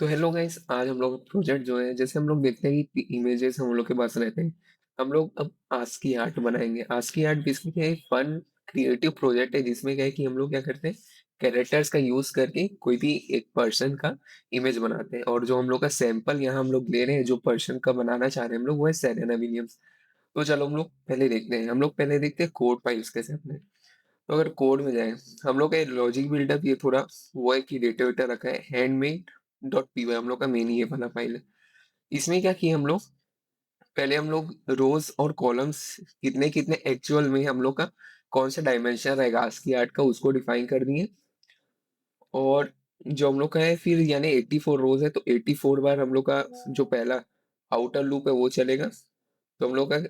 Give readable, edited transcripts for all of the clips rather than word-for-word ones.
तो hello guys, आज हम लोग प्रोजेक्ट जो है, जैसे हम लोग देखते हैं कि इमेजेस हम लोग के पास रहते हैं। हम लोग अब आस्की आर्ट बनाएंगे। आस्की आर्ट बेसिकली क्या है, फन क्रिएटिव प्रोजेक्ट है जिसमें क्या है कि हम लोग क्या करते हैं, कैरेक्टर्स का यूज करके कोई भी एक पर्सन का इमेज बनाते हैं। और जो हम लोग का सैंपल यहाँ हम लोग ले रहे हैं, जो पर्सन का बनाना चाह रहे हैं हम लोग, वो है सेरेना विलियम्स। तो चलो हम लोग पहले देखते हैं, हम लोग पहले देखते हैं कोड फाइल्स कैसे अपने। तो अगर कोड में जाए, हम लोग का लॉजिक बिल्डअप ये थोड़ा वो है कि डेटा वेटा रखा है, हैंडमेड डॉट पी वाई हम लोग का मेन ये वाला फाइल है। इसमें क्या किया हम लोग, पहले हम लोग रोज और कॉलम्स कितने कितने एक्चुअल में हम लोग का कौन सा डायमेंशन रहेगा आस्की आर्ट का, उसको डिफाइन कर दिए। और जो हम लोग का है फिर, यानी 84 रोज है तो 84 बार हम लोग का जो पहला आउटर लूप है वो चलेगा। तो हम लोग का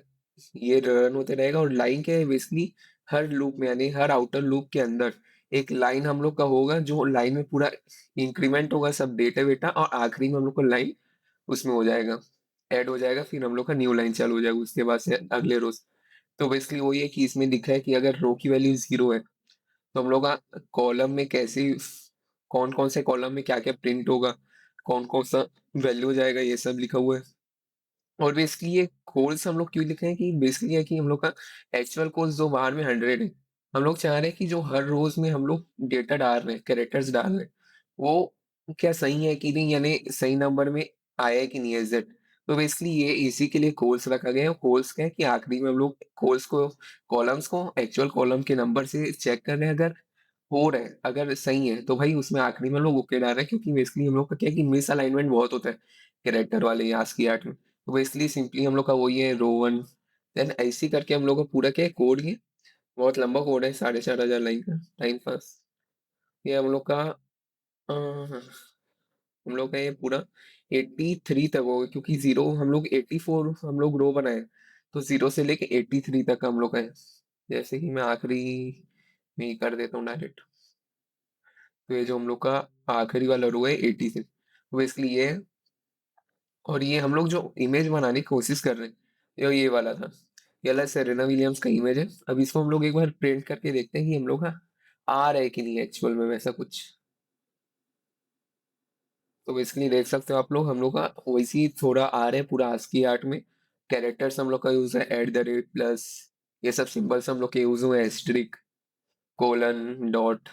ये रन होते रहेगा। और लाइन क्या है बेसिकली, हर लूप में यानी हर आउटर लूप के अंदर एक लाइन हम लोग का होगा, जो लाइन में पूरा इंक्रीमेंट होगा सब डेटा वेटा, और आखिरी में हम लोग को लाइन उसमें हो जाएगा, ऐड हो जाएगा। फिर हम लोग का न्यू लाइन चालू हो जाएगा उसके बाद से अगले रोज। तो बेसिकली वही है कि इसमें दिखा है कि अगर रो की वैल्यू 0 है तो हम लोग का कॉलम में कैसे, कौन कौन से कॉलम में क्या क्या प्रिंट होगा, कौन कौन सा वैल्यू जाएगा, ये सब लिखा हुआ है। और बेसिकली ये कोर्स हम लोग क्यों लिखे हैं कि बेसिकली है कि हम लोग का एक्चुअल कोर्स जो बाहर में 100 है, हम लोग चाह रहे हैं कि जो हर रोज में हम लोग डेटा डाल रहे हैं, कैरेक्टर्स डाल रहे हैं, वो क्या सही है कि नहीं, यानी सही नंबर में आया है कि नहीं, एग्जैक्ट। तो बेसिकली ये इसी के लिए कोर्स रखा गया है। कोर्स क्या है कि आखिरी में हम लोग कोर्स को, कॉलम्स को एक्चुअल कॉलम के नंबर से चेक कर रहे हैं। अगर हो रहा है, अगर सही है तो भाई उसमें आखिरी में हम लोग ओके डाल रहे हैं, क्योंकि बेसिकली हम लोग का क्या है कि मिस अलाइनमेंट बहुत होता है कैरेक्टर वाले यास की आर्ट में। तो बेसिकली सिंपली हम लोग का वही है, रो वन, देन ऐसे करके हम लोग का पूरा क्या है कोड ही, बहुत लंबा कोड है, 4,500 लाइन का टाइम पास। ये हम लोग का हम लोग का ये पूरा 83 तक होगा, क्योंकि जीरो हम लोग 84 हम लोग रो बनाए, तो जीरो से लेके 83 तक का हम लोग का है। जैसे कि मैं आखिरी में ही कर देता हूँ डायरेक्ट। तो ये जो हम लोग का आखिरी वाला रो है 86, तो बेसिकली ये है। और ये हम लोग जो इमेज बनाने की कोशिश कर रहे हैं, ये वाला था, ये वाला सेरेना विलियम्स का इमेज है। अब इसको हम लोग एक बार प्रिंट करके देखते हैं कि हम लोग का आ रहा है कि नहीं एक्चुअल में वैसा कुछ। तो बेसिकली देख सकते हो आप लोग, हम लोग का वैसे ही थोड़ा आ रहा है पूरा आस्की आर्ट में। कैरेक्टर्स हम लोग का यूज है एट द रेट प्लस, ये सब सिंबल्स हम लोग के यूज हुए, asterisk, colon, dot,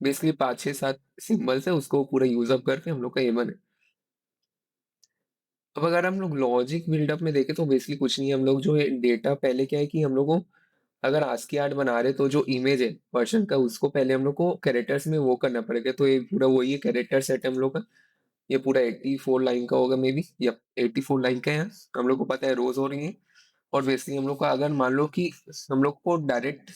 basically 5 6 7 symbols है, उसको पूरा यूज अप करके हम लोग का ये बने। अब अगर हम लोग लॉजिक बिल्डअप में देखें तो बेसिकली कुछ नहीं है। हम लोग जो है डेटा पहले क्या है कि हम लोग को, अगर आस्की आर्ट बना रहे तो जो इमेज है पर्सन का, उसको पहले हम लोग को कैरेक्टर्स में वो करना पड़ेगा। तो ये पूरा वही है कैरेक्टर सेट है हम लोग का। ये पूरा 84 लाइन का होगा मे बी, या 84 लाइन का है, हम लोग को पता है रोज हो रही है। और वैसे ही हम लोग का अगर मान लो कि हम लोग को डायरेक्ट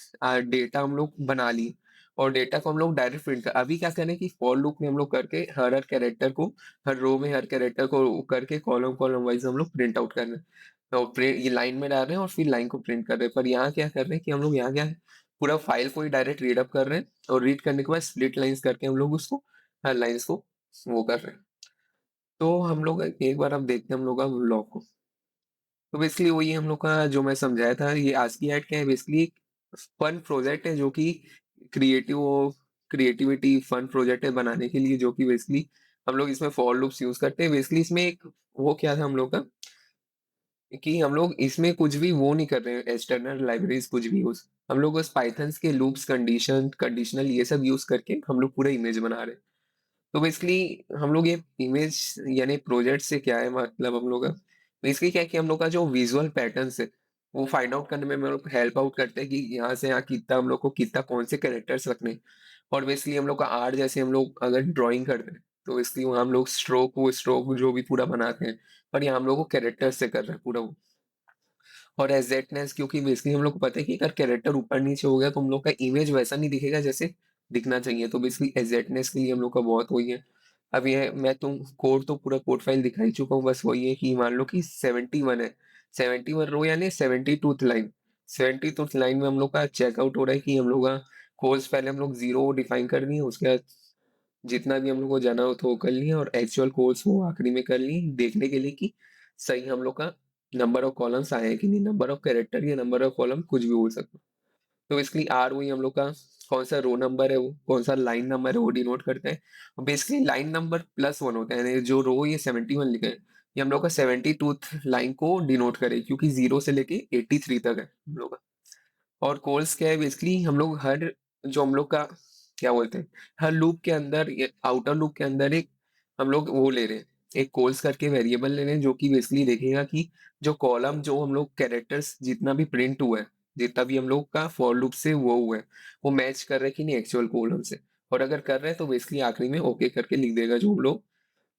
डेटा हम लोग बना लिए, और डेटा को हम लोग डायरेक्ट प्रिंट कर, अभी क्या करें कि फॉर लूप में हम लोग करके हर हर कैरेक्टर को, हर रो में हर कैरेक्टर को करके कॉलम कॉलम वाइज हम लोग प्रिंट आउट कर रहे हैं। तो प्रिंट ये लाइन में डाल रहे हैं और फिर लाइन को प्रिंट कर रहे हैं। पर यहाँ क्या कर रहे हैं कि हम लोग यहाँ क्या है, पूरा फाइल को ही डायरेक्ट रीड अप कर रहे हैं, और रीड करने के बाद स्प्लिट लाइंस करके हम लोग उसको, हर लाइंस को वो कर रहे हैं। तो हम लोग एक बार अब देखते हैं हम लोग का ब्लॉग को। तो बेसिकली वही हम लोग का जो मैं समझाया था, ये आस्की ऐड क्या है, बेसिकली एक फन प्रोजेक्ट है जो कि क्रिएटिव, क्रिएटिविटी फन प्रोजेक्ट है बनाने के लिए, जो कि बेसिकली हम लोग इसमें फॉर लूप्स यूज करते हैं। बेसिकली इसमें एक वो क्या था हम लोग का, कि हम लोग इसमें कुछ भी वो नहीं कर रहे हैं, एक्सटर्नल लाइब्रेरीज कुछ भी यूज, हम लोग बस पाइथन्स के लूप्स, कंडीशन, कंडीशनल, ये सब यूज करके हम लोग पूरा इमेज बना रहे हैं। तो बेसिकली हम लोग ये इमेज यानी प्रोजेक्ट से क्या है मतलब, हम लोग का बेसिकली क्या है कि हम लोग का जो विजुअल पैटर्न्स है वो फाइंड आउट करने में हम लोग हेल्प आउट करते हैं कि यहाँ से यहाँ कितना हम लोग को कितना कौन से कैरेक्टर्स रखने हैं। और बेसिकली हम लोग का आर्ट, जैसे हम लोग अगर ड्राइंग करते हैं तो इसलिए वहाँ हम लोग स्ट्रोक, वो स्ट्रोक जो भी पूरा बनाते हैं, पर यहाँ हम लोग को कैरेक्टर से कर रहे हैं पूरा वो। और एग्जैक्टनेस, क्योंकि बेसिकली हम लोग को पता है कि अगर कैरेक्टर ऊपर नीचे हो गया तो हम लोग का इमेज वैसा नहीं दिखेगा जैसे दिखना चाहिए। तो बेसिकली एग्जैक्टनेस के लिए हम लोग का बहुत वही है। अब ये मैं तुम कोड तो पूरा कोड फाइल दिखा ही चुका हूँ, बस वही है कि मान लो कि 71 है, 71 रो यानी 72th लाइन, 72th लाइन में हम लोग का चेकआउट हो रहा है कि हम लोग का कोर्स, पहले हम लोग जीरो डिफाइन कर दिए, उसके बाद जितना भी हम लोग को जाना हो तो वो कर लिए, और एक्चुअल कोर्स वो आखिरी में कर लिए देखने के लिए कि सही हम लोग का नंबर ऑफ कॉलम्स आए हैं कि नहीं, नंबर ऑफ कैरेक्टर या नंबर ऑफ कॉलम कुछ भी हो सकता है। तो बेसिकली आर वही हम लोग का कौन सा रो नंबर है, वो कौन सा लाइन नंबर है वो डिनोट करते हैं। और बेसिकली लाइन नंबर +1 होता है, यानी जो रो ये 71 लिखा है, ये हम लोग का 72th लाइन को डिनोट करे, क्योंकि 0 से लेके 83 तक है हम लोग का। और कॉल्स क्या है, बेसिकली हम लोग हर, जो हम लोग का क्या बोलते हैं, हर लूप के अंदर, आउटर लूप के अंदर एक हम लोग वो ले रहे हैं, एक कॉल्स करके वेरिएबल ले रहे हैं, जो कि बेसिकली देखेगा कि जो कॉलम, जो हम लोग कैरेक्टर्स जितना भी प्रिंट हुआ है, जितना भी हम लोग का फॉर लूप से वो हुआ है, वो मैच कर रहा है कि नहीं एक्चुअल कॉलम से। और अगर कर रहे हैं तो बेसिकली आखिरी में ओके करके लिख देगा, जो हम लोग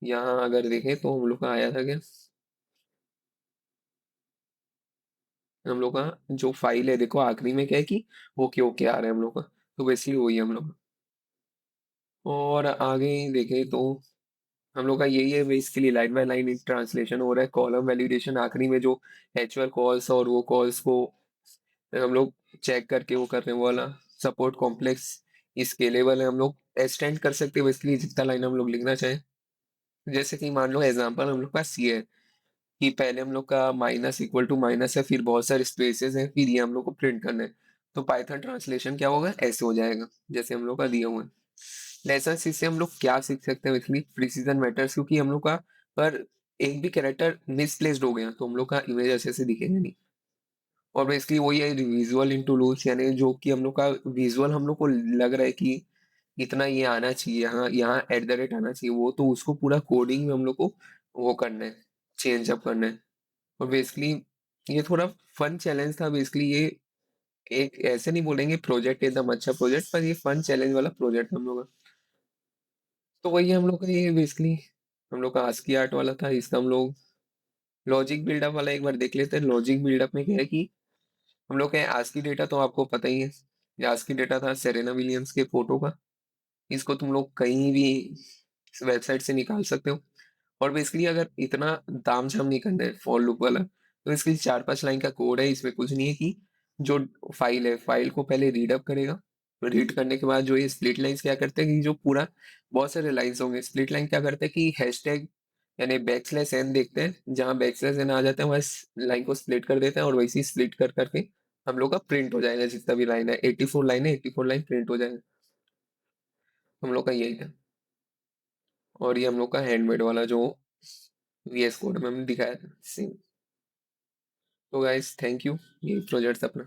यहाँ अगर देखें तो हम लोग का आया था क्या, हम लोग का जो फाइल है देखो आखिरी में क्या है कि ओके ओके आ रहा है हम लोग का। तो बेसिकली वही है हम लोग का। और आगे देखें तो हम लोग का यही है, basically line by line translation हो रहा है, कॉलम वैलिडेशन आखिरी में, जो एक्चुअल कॉल्स और वो कॉल्स को हम लोग चेक करके वो कर रहे हैं, वो वाला सपोर्ट कॉम्प्लेक्स स्केलेबल है, हम लोग एक्सटेंड कर सकते हैं बेसिकली जितना लाइन हम लोग लिखना चाहें। जैसे कि मान लो एग्जांपल हम लोग पास ये है कि पहले हम लोग का माइनस इक्वल टू माइनस है, फिर बहुत सारे स्पेसेस हैं, फिर ये हम लोग को प्रिंट करना है। तो पाइथन ट्रांसलेशन क्या होगा, ऐसे हो जाएगा जैसे हम लोग का दिया हुआ है। लेसन इससे हम लोग क्या सीख सकते हैं, बेसिकली प्रिसीजन मैटर्स, क्योंकि हम लोग का पर एक भी कैरेक्टर मिसप्लेस्ड हो गया तो हम लोग का इमेज अच्छे से दिखेंगे नहीं। और बेसिकली वही है विजुअल इनटू लूप्स, यानी जो कि हम लोग का विजुअल हम लोग को लग रहा है कि इतना ये आना चाहिए, यहाँ यहाँ @ आना चाहिए, वो तो उसको पूरा कोडिंग में हम लोग को वो करना है, चेंज अप करना है। और बेसिकली ये थोड़ा फन चैलेंज था बेसिकली ये, एक ऐसे नहीं बोलेंगे प्रोजेक्ट एकदम अच्छा प्रोजेक्ट, पर ये फन चैलेंज वाला प्रोजेक्ट हम लोग का। तो वही हम लोग का ये बेसिकली हम लोग का आस्की आर्ट वाला था, इसका हम लोग लॉजिक बिल्डअप वाला एक बार देख लेते हैं। लॉजिक बिल्डअप में क्या है कि हम लोग का आस्की डेटा तो आपको पता ही है, ये आस्की डेटा था सेरेना विलियम्स के फोटो का। इसको तुम लोग कहीं भी वेबसाइट से निकाल सकते हो। और बेसिकली अगर इतना ताम झाम नहीं करना है फॉर लूप वाला, तो इसके 4-5 लाइन का कोड है, इसमें कुछ नहीं है कि जो फाइल है, फाइल को पहले रीड अप करेगा। रीड करने के बाद जो ये स्प्लिट लाइंस क्या करते हैं कि जो पूरा बहुत सारे लाइंस होंगे, स्प्लिट लाइन क्या करते हैं कि हैशटैग यानी \n देखते हैं, जहाँ \n आ जाता है वह लाइन को स्प्लिट कर देते हैं, और वैसे ही स्प्लिट कर करके हम लोग का प्रिंट हो जाएगा, जितना भी लाइन है 84 लाइन है, 84 लाइन प्रिंट हो जाएगा। हम लोग का यही था। और ये हम लोग का हैंडमेड वाला जो VS कोड में हमने दिखाया था सेम। तो गाइस थैंक यू, ये प्रोजेक्ट अपना